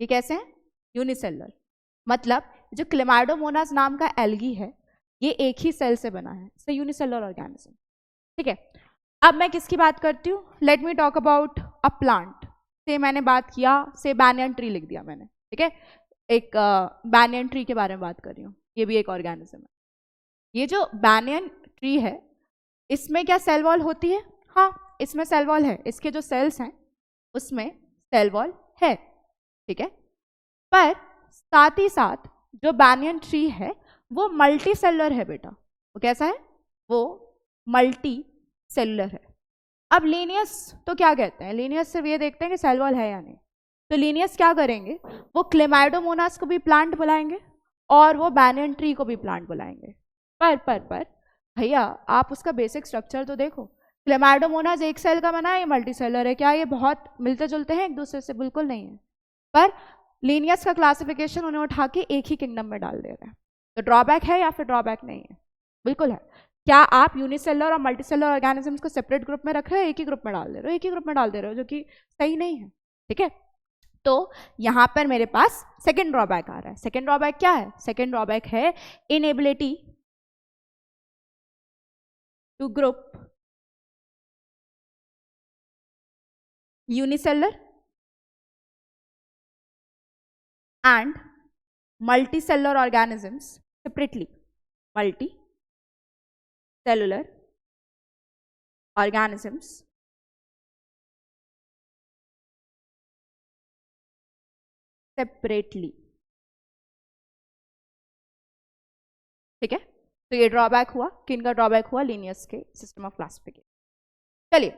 ये कैसे हैं, यूनिसेलुलर, मतलब जो क्लेमाइडोमोनास नाम का एल्गी है ये एक ही सेल से बना है, सो यूनिसेलुलर ऑर्गेनिज्म, ठीक है। अब मैं किसकी बात करती हूँ, let me talk about a plant, से मैंने बात किया, से बैनियन ट्री लिख दिया मैंने, ठीक है, एक बैनियन ट्री के बारे में बात कर रही हूँ, ये भी एक ऑर्गेनिज्म है। ये जो बैनियन ट्री है इसमें क्या सेल वॉल होती है, हाँ इसमें सेल वॉल है, इसके जो सेल्स हैं उसमें सेल वॉल है, ठीक है, पर साथ ही साथ जो बैनियन ट्री है वो मल्टी सेलुलर है बेटा, वो कैसा है, वो मल्टी सेलुलर है। अब लीनियस तो क्या कहते हैं, लीनियस सिर्फ ये देखते हैं कि सेल वॉल है या नहीं, तो लीनियस क्या करेंगे, वो क्लेमाइडोमोनास को भी प्लांट बुलाएंगे और वो बैनियन ट्री को भी प्लांट बुलाएंगे, पर भैया आप उसका बेसिक स्ट्रक्चर तो देखो, क्लेमाइडोमोनास एक सेल का बना है, ये मल्टी सेलुलर है, क्या ये बहुत मिलते जुलते हैं एक दूसरे से, बिल्कुल नहीं है, पर लीनियस का क्लासिफिकेशन उन्हें उठा के एक ही किंगडम में डाल दे रहे हैं, तो ड्रॉबैक है या फिर ड्रॉबैक नहीं है, बिल्कुल है। क्या आप यूनिसेलुलर और मल्टीसेलुलर ऑर्गेनिजम्स को सेपरेट ग्रुप में रख रहे हो, एक ही ग्रुप में डाल दे रहे हो, एक ही ग्रुप में डाल दे रहे हो, जो कि सही नहीं है, ठीक है। तो यहां पर मेरे पास सेकेंड ड्रॉबैक आ रहा है, सेकेंड ड्रॉबैक क्या है, सेकेंड ड्रॉबैक है inability to group unicellular and multicellular organisms separately, multicellular organisms separately, ठीक है। तो ये ड्रॉबैक हुआ, किनका ड्रॉबैक हुआ, लीनियस के सिस्टम ऑफ क्लासिफिकेशन। चलिए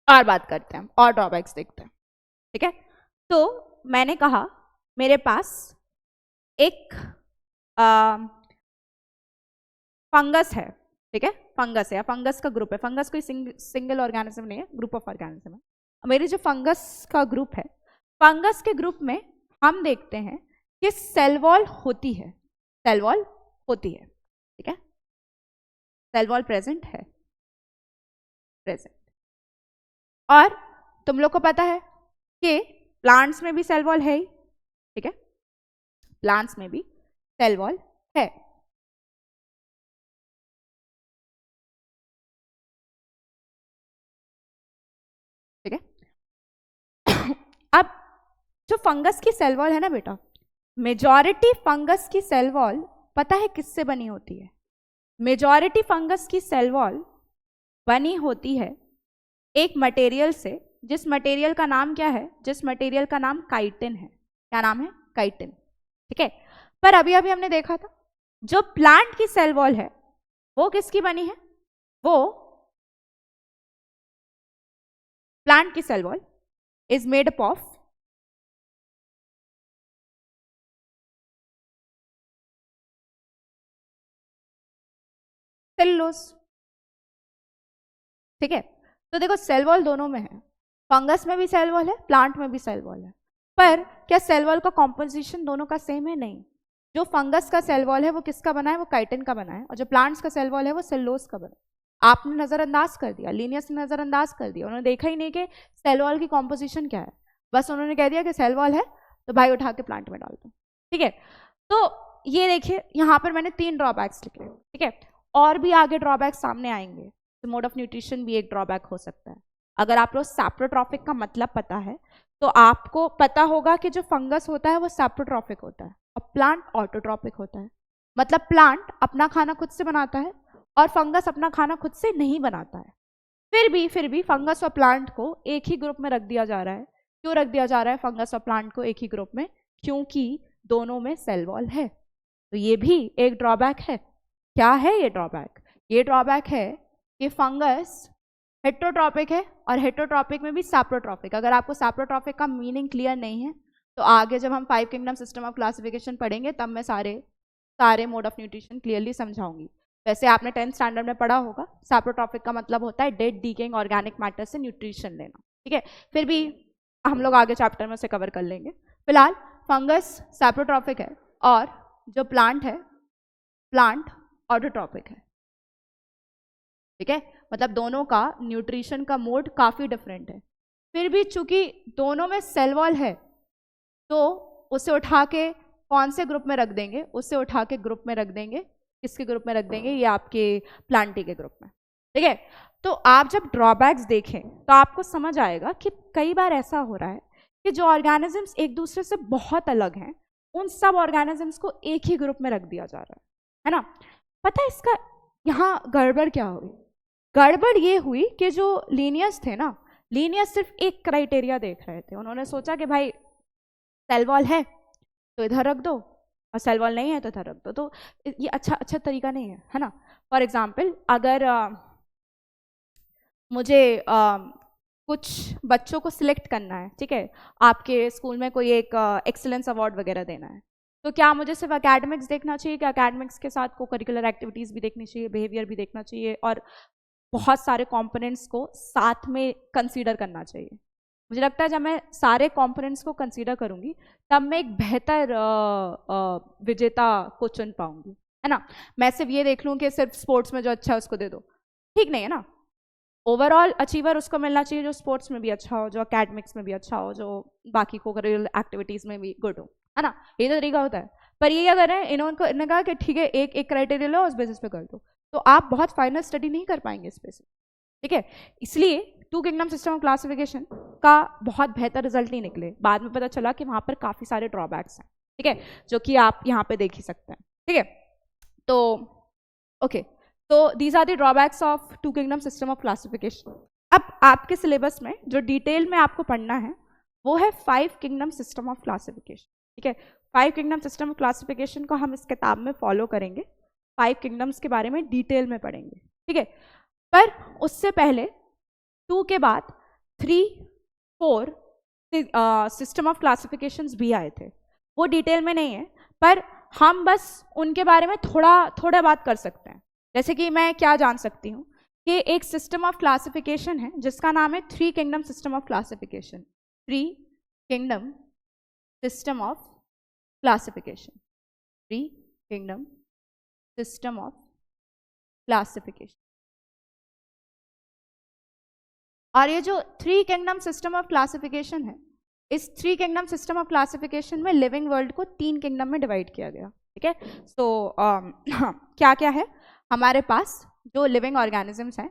और बात करते हैं, और ड्रॉबैक्स देखते हैं, ठीक है। तो मैंने कहा मेरे पास एक फंगस है, ठीक है, फंगस है या फंगस का ग्रुप है, फंगस कोई सिंगल ऑर्गेनिज्म नहीं है, ग्रुप ऑफ ऑर्गेनिज्म है। मेरी जो फंगस का ग्रुप है, फंगस के ग्रुप में हम देखते हैं कि सेल वॉल होती है, सेल वॉल होती है, ठीक है, सेल वॉल प्रेजेंट है, प्रेजेंट, और तुम लोग को पता है कि प्लांट्स में भी सेल वॉल है ही, ठीक है, प्लांट्स में भी सेल वॉल है, ठीक है। अब जो फंगस की सेल वॉल है ना बेटा, मेजॉरिटी फंगस की सेल वॉल पता है किससे बनी होती है, मेजॉरिटी फंगस की सेल वॉल बनी होती है एक मटेरियल से, जिस मटेरियल का नाम क्या है, जिस मटेरियल का नाम काइटिन है, क्या नाम है, काइटिन, ठीक है। पर अभी अभी हमने देखा था जो प्लांट की सेल वॉल है वो किसकी बनी है, वो प्लांट की cell wall is made up of cellulose, ठीक है। तो देखो सेल वॉल दोनों में है, फंगस में भी सेल वॉल है, प्लांट में भी सेल वॉल है, पर क्या सेल वॉल का कॉम्पोजिशन दोनों का सेम है, नहीं। जो फंगस का सेल वॉल है वो किसका बना है, वो काइटिन का बना है, और जो प्लांट्स का सेल वॉल है वो सेलुलोज का बना है। आपने नजरअंदाज कर दिया, लीनियस ने नजरअंदाज कर दिया, उन्होंने देखा ही नहीं कि सेल वॉल की कॉम्पोजिशन क्या है, बस उन्होंने कह दिया कि सेल वॉल है तो भाई उठा के प्लांट में डाल दो, ठीक है। तो ये देखिए यहाँ पर मैंने 3 ड्रॉबैक्स लिखे, ठीक है, और भी आगे ड्रॉबैक्स सामने आएंगे, तो मोड ऑफ न्यूट्रिशन भी एक ड्रॉबैक हो सकता है। अगर आप लोग सैप्रोट्रॉफिक का मतलब पता है तो आपको पता होगा कि जो फंगस होता है वो सैप्रोट्रॉफिक होता है और प्लांट ऑटोट्रॉपिक होता है, मतलब प्लांट अपना खाना खुद से बनाता है और फंगस अपना खाना खुद से नहीं बनाता है। फिर भी फंगस और प्लांट को एक ही ग्रुप में रख दिया जा रहा है। क्यों रख दिया जा रहा है फंगस और प्लांट को एक ही ग्रुप में, क्योंकि दोनों में सेल वॉल है। तो ये भी एक ड्रॉबैक है। क्या है ये ड्रॉबैक? ये ड्रॉबैक है कि फंगस हेट्रोट्रॉपिक है और हेट्रोट्रॉपिक में भी सैप्रोट्रॉपिक। अगर आपको सैप्रोट्रॉपिक का मीनिंग क्लियर नहीं है तो आगे जब हम 5 किंगडम सिस्टम ऑफ क्लासिफिकेशन पढ़ेंगे तब मैं सारे सारे मोड ऑफ न्यूट्रिशन क्लियरली समझाऊंगी। वैसे आपने 10th स्टैंडर्ड में पढ़ा होगा, सैप्रोट्रॉफिक का मतलब होता है डेड डीकेइंग ऑर्गेनिक मैटर से न्यूट्रिशन लेना, ठीक है। फिर भी हम लोग आगे चैप्टर में उसे कवर कर लेंगे। फिलहाल फंगस सैप्रोट्रॉफिक है और जो प्लांट है प्लांट ऑटोट्रॉपिक है, ठीक है। मतलब दोनों का न्यूट्रिशन का मोड काफी डिफरेंट है। फिर भी चूंकि दोनों में सेल वॉल है तो उसे उठा के कौन से ग्रुप में रख देंगे, उसे उठा के ग्रुप में रख देंगे, किसके ग्रुप में रख देंगे, ये आपके प्लांटी के ग्रुप में, ठीक है। तो आप जब ड्रॉबैक्स देखें तो आपको समझ आएगा कि कई बार ऐसा हो रहा है कि जो ऑर्गेनिजम्स एक दूसरे से बहुत अलग हैं उन सब ऑर्गेनिजम्स को एक ही ग्रुप में रख दिया जा रहा है ना। पता है इसका यहाँ गड़बड़ क्या हुई? गड़बड़ ये हुई कि जो लीनियस थे ना, लीनियस सिर्फ एक क्राइटेरिया देख रहे थे। उन्होंने सोचा कि भाई सेल वॉल है तो इधर रख दो और सेल वॉल नहीं है तो इधर रख दो, तो ये अच्छा तरीका नहीं है ना। फॉर एग्जाम्पल अगर मुझे कुछ बच्चों को सिलेक्ट करना है, ठीक है, आपके स्कूल में कोई एक एक्सीलेंस अवार्ड वगैरह देना है, तो क्या मुझे सिर्फ एकेडमिक्स देखना चाहिए? क्या एकेडमिक्स के साथ को करिकुलर एक्टिविटीज़ भी देखनी चाहिए, बिहेवियर भी देखना चाहिए और बहुत सारे कंपोनेंट्स को साथ में कंसीडर करना चाहिए? मुझे लगता है जब मैं सारे कंपोनेंट्स को कंसीडर करूंगी तब मैं एक बेहतर विजेता को चुन पाऊंगी, है ना। मैं सिर्फ ये देख लूँ कि सिर्फ स्पोर्ट्स में जो अच्छा है उसको दे दो, ठीक नहीं है ना। ओवरऑल अचीवर उसको मिलना चाहिए जो स्पोर्ट्स में भी अच्छा हो, जो एकेडमिक्स में भी अच्छा हो, जो बाकी को करिकुलर एक्टिविटीज़ में भी गुड हो, है ना। ये तो तरीका होता है। पर ये क्या कर रहे हैं, इन्होंने कहा कि ठीक है एक क्राइटेरिया लो उस बेसिस पे कर दो, तो आप बहुत फाइनल स्टडी नहीं कर पाएंगे इस पे से, ठीक है। इसलिए two kingdom system of classification का बहुत बेहतर रिजल्ट नहीं निकले। बाद में पता चला कि वहाँ पर काफ़ी सारे ड्रॉबैक्स हैं, ठीक है, जो कि आप यहाँ पे देख ही सकते हैं, ठीक है। तो ओके, तो these are the drawbacks of two kingdom system of classification. अब आपके सिलेबस में जो डिटेल में आपको पढ़ना है वो है 5 किंगडम सिस्टम ऑफ क्लासिफिकेशन, ठीक है। 5 किंगडम सिस्टम ऑफ क्लासिफिकेशन को हम इस किताब में फॉलो करेंगे, 5 किंगडम्स के बारे में डिटेल में पढ़ेंगे, ठीक है। पर उससे पहले 2 के बाद 3, 4 सिस्टम ऑफ क्लासिफिकेशंस भी आए थे। वो डिटेल में नहीं है पर हम बस उनके बारे में थोड़ा बात कर सकते हैं। जैसे कि मैं क्या जान सकती हूँ कि एक सिस्टम ऑफ क्लासिफिकेशन है जिसका नाम है 3 kingdom system of classification, 3 kingdom system of classification, 3 kingdom system of classification. और ये जो 3 किंगडम सिस्टम ऑफ क्लासिफिकेशन है, इस 3 किंगडम सिस्टम ऑफ क्लासिफिकेशन में लिविंग वर्ल्ड को 3 किंगडम में डिवाइड किया गया, ठीक है। सो क्या क्या है हमारे पास जो लिविंग ऑर्गेनिजम्स हैं,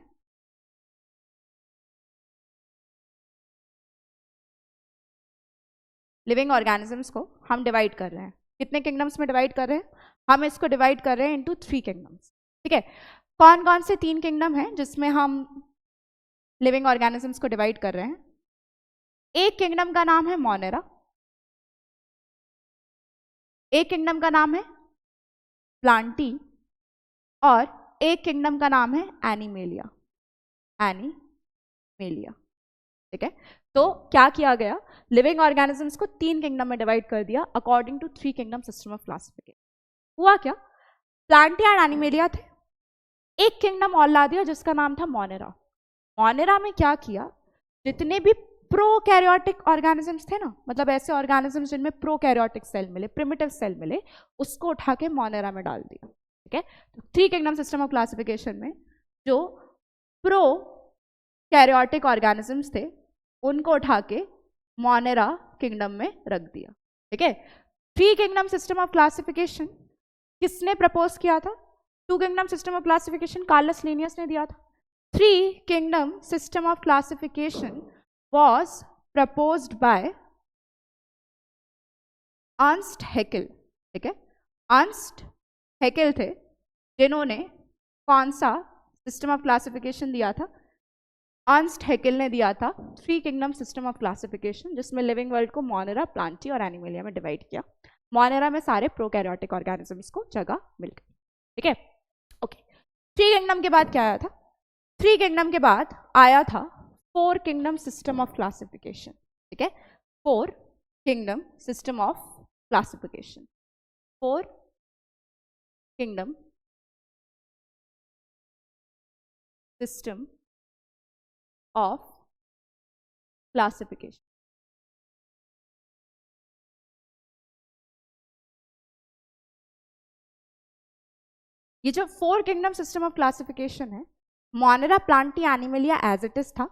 लिविंग ऑर्गेनिजम्स को हम डिवाइड कर रहे हैं, कितने किंगडम्स में डिवाइड कर रहे हैं? हम इसको डिवाइड कर रहे हैं इनटू 3 किंगडम्स, ठीक है। कौन कौन से 3 किंगडम हैं जिसमें हम लिविंग ऑर्गेनिजम्स को डिवाइड कर रहे हैं? एक किंगडम का नाम है मोनेरा, एक किंगडम का नाम है प्लांटी और एक किंगडम का नाम है एनिमेलिया, एनिमेलिया, ठीक है। तो क्या किया गया, लिविंग ऑर्गेनिजम्स को 3 किंगडम में डिवाइड कर दिया according to 3 kingdom system of classification. हुआ क्या, प्लांटी और एनिमेलिया थे, एक किंगडम और ला दिया जिसका नाम था मोनेरा। मोनेरा में क्या किया, जितने भी प्रोकैरियोटिक ऑर्गेनिजम्स थे ना, मतलब ऐसे ऑर्गेनिजम्स जिनमें प्रोकैरियोटिक सेल मिले, प्रिमिटिव सेल मिले, उसको उठा के मोनेरा में डाल दिया, ठीक है। तो 3 किंगडम सिस्टम ऑफ क्लासिफिकेशन में जो प्रोकैरियोटिक ऑर्गेनिजम्स थे उनको उठा के मोनेरा किंगडम में रख दिया, ठीक है। 3 किंगडम सिस्टम ऑफ क्लासिफिकेशन किसने प्रपोज किया था? 2 kingdom system of classification Carolus Linnaeus ने दिया था। 3 kingdom system of classification was proposed by Ernst Haeckel, ठीक है। अर्नस्ट हैकेल थे जिन्होंने कौन सा सिस्टम ऑफ क्लासिफिकेशन दिया था? अर्नस्ट हैकेल ने दिया था 3 किंगडम सिस्टम ऑफ क्लासिफिकेशन, जिसमें लिविंग वर्ल्ड को मोनेरा, प्लांटी और एनिमेलिया में डिवाइड किया। मोनेरा में सारे प्रोकैरियोटिक ऑर्गेनिजम्स को जगह मिल गई, ठीक है। ओके, 3 किंगडम के बाद क्या आया था? 3 किंगडम के बाद आया था 4 किंगडम सिस्टम ऑफ क्लासिफिकेशन, ठीक है। 4 kingdom system of classification, 4 kingdom system of classification. ये जो 4 किंगडम सिस्टम ऑफ क्लासिफिकेशन है, Monera, Plantae, Animalia as it is था,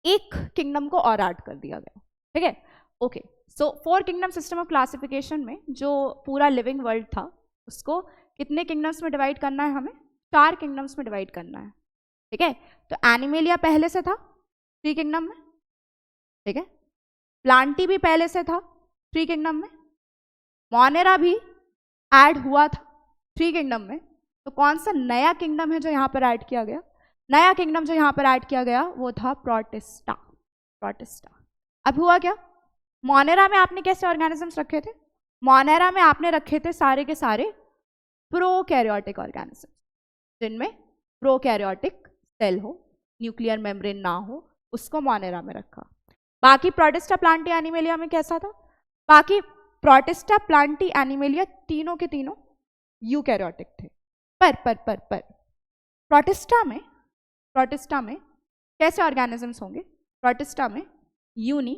एक किंगडम को और ऐड कर दिया गया, ठीक है। Okay, so 4 kingdom system of classification में जो पूरा लिविंग वर्ल्ड था उसको कितने किंगडम्स में डिवाइड करना है, हमें 4 किंगडम्स में डिवाइड करना है, ठीक है। तो एनिमलिया पहले से था 3 किंगडम में, ठीक है। प्लांटी भी पहले से था 3 किंगडम में, मोनेरा भी ऐड हुआ था 3 किंगडम में। तो कौन सा नया किंगडम है जो यहाँ पर ऐड किया गया? नया किंगडम जो यहाँ पर ऐड किया गया वो था प्रोटिस्टा। प्रोटिस्टा। अब हुआ क्या, मोनेरा में आपने कैसे ऑर्गेनिजम्स रखे थे? मोनेरा में आपने रखे थे सारे के सारे प्रोकैरियोटिक ऑर्गेनिजम्स, जिनमें प्रोकैरियोटिक सेल हो, न्यूक्लियर मेम्ब्रेन ना हो, उसको मोनेरा में रखा। बाकी प्रोटिस्टा, प्लांटी, एनिमलिया में कैसा था? बाकी प्रोटिस्टा, प्लांटी, एनिमलिया तीनों के तीनों यूकैरियोटिक थे। पर प्रोटिस्टा में कैसे ऑर्गेनिजम्स होंगे? प्रोटिस्टा में यूनी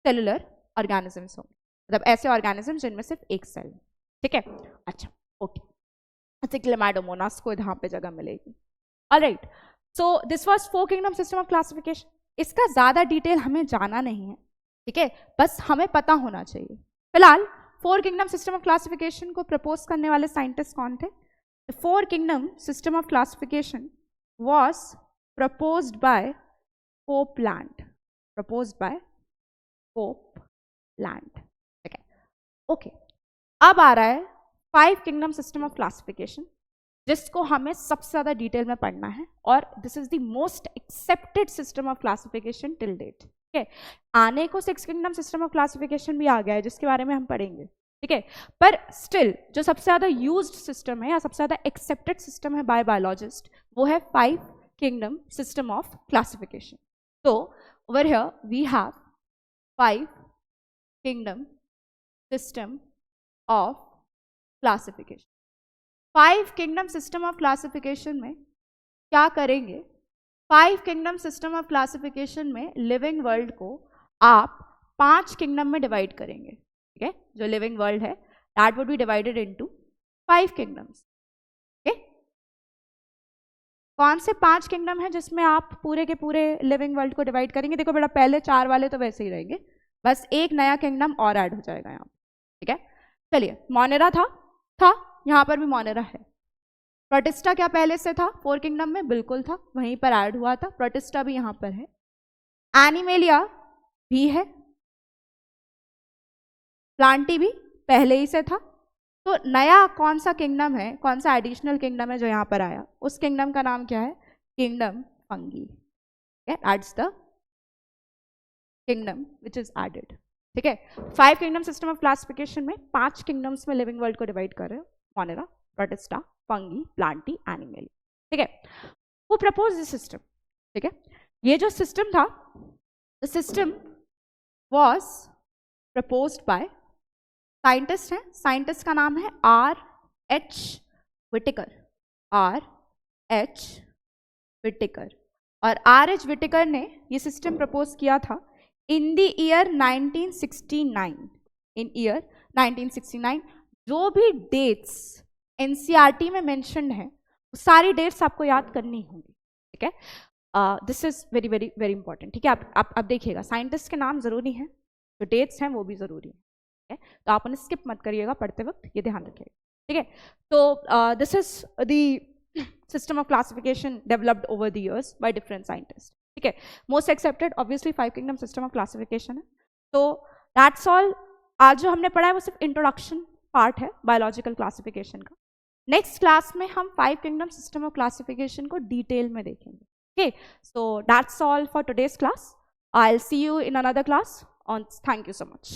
सेलुलर ऑर्गेनिजम्स होंगे, मतलब ऐसे ऑर्गेनिज्म जिनमें सिर्फ एक सेल, ठीक है। अच्छा, ओके, क्लेमाइडोमोनास को यहाँ पे जगह मिलेगी। Alright, so this was 4 kingdom system of classification. इसका ज्यादा डिटेल हमें जाना नहीं है, ठीक है, बस हमें पता होना चाहिए। फिलहाल 4 किंगडम सिस्टम ऑफ क्लासिफिकेशन को प्रपोज करने वाले साइंटिस्ट कौन थे? The 4 kingdom system of classification was proposed by Copeland. Proposed by Copeland. Okay. Okay. अब आ रहा है 5 kingdom system of classification, जिसको हमें सबसे ज़्यादा डिटेल में पढ़ना है, और this is the most accepted system of classification till date, ठीक है। आने को 6 किंगडम सिस्टम ऑफ क्लासिफिकेशन भी आ गया है, जिसके बारे में हम पढ़ेंगे, ठीक है। पर स्टिल जो सबसे ज़्यादा यूज्ड सिस्टम है या सबसे ज़्यादा एक्सेप्टेड सिस्टम है बाय बायोलॉजिस्ट, वो है 5 किंगडम सिस्टम ऑफ क्लासिफिकेशन। तो over here we have 5 kingdom system of classification. 5 kingdom system of classification में क्या करेंगे? 5 किंगडम सिस्टम ऑफ क्लासिफिकेशन में लिविंग वर्ल्ड को आप 5 किंगडम में डिवाइड करेंगे, ठीक है। जो लिविंग वर्ल्ड है that would be divided into 5 kingdoms, ठीक है। कौन से 5 किंगडम है जिसमें आप पूरे के पूरे लिविंग वर्ल्ड को डिवाइड करेंगे? देखो बेटा, पहले 4 वाले तो वैसे ही रहेंगे, बस एक नया किंगडम और ऐड हो जाएगा यहाँ, ठीक है। चलिए, मोनेरा था यहाँ पर भी मोनेरा है। प्रोटिस्टा क्या पहले से था 4 किंगडम में? बिल्कुल था, वहीं पर ऐड हुआ था, प्रोटिस्टा भी यहाँ पर है। एनिमेलिया भी है, प्लांटी भी पहले ही से था। तो नया कौन सा किंगडम है, कौन सा एडिशनल किंगडम है जो यहाँ पर आया? उस किंगडम का नाम क्या है? Kingdom fungi. That's the kingdom which is added, ठीक है। 5 किंगडम सिस्टम ऑफ क्लासिफिकेशन में 5 किंगडम्स में लिविंग वर्ल्ड को डिवाइड कर रहे हो, मोनेरा, प्रोटिस्टा, फंगी, प्लांटी, एनिमली, ठीक है। वो प्रपोज दिस सिस्टम, ठीक है। ये जो सिस्टम था, the system was proposed by scientist है, साइंटिस्ट का नाम है R.H. विटिकर, R.H. विटिकर। और R.H. विटिकर ने ये सिस्टम प्रपोज किया था in the year 1969, in year 1969। जो भी डेट्स एनसीईआरटी में मेंशन्ड है वो सारी डेट्स आपको याद करनी होंगी, ठीक है। This is very very very important, ठीक है। आप देखिएगा, साइंटिस्ट के नाम जरूरी हैं, जो डेट्स हैं वो भी जरूरी है, तो आप उन्हें स्किप मत करिएगा पढ़ते वक्त, ये ध्यान रखिएगा, ठीक है। तो this is the system of classification developed over the years by different scientist, ठीक है। Most accepted obviously 5 kingdom system of classification है। तो दैट्स ऑल। आज जो हमने पढ़ा है वो सिर्फ इंट्रोडक्शन पार्ट है बायोलॉजिकल क्लासिफिकेशन का। नेक्स्ट क्लास में हम 5 किंगडम सिस्टम ऑफ क्लासिफिकेशन को डिटेल में देखेंगे, okay? So that's all for today's class. I'll see you in another class. Thank you so much.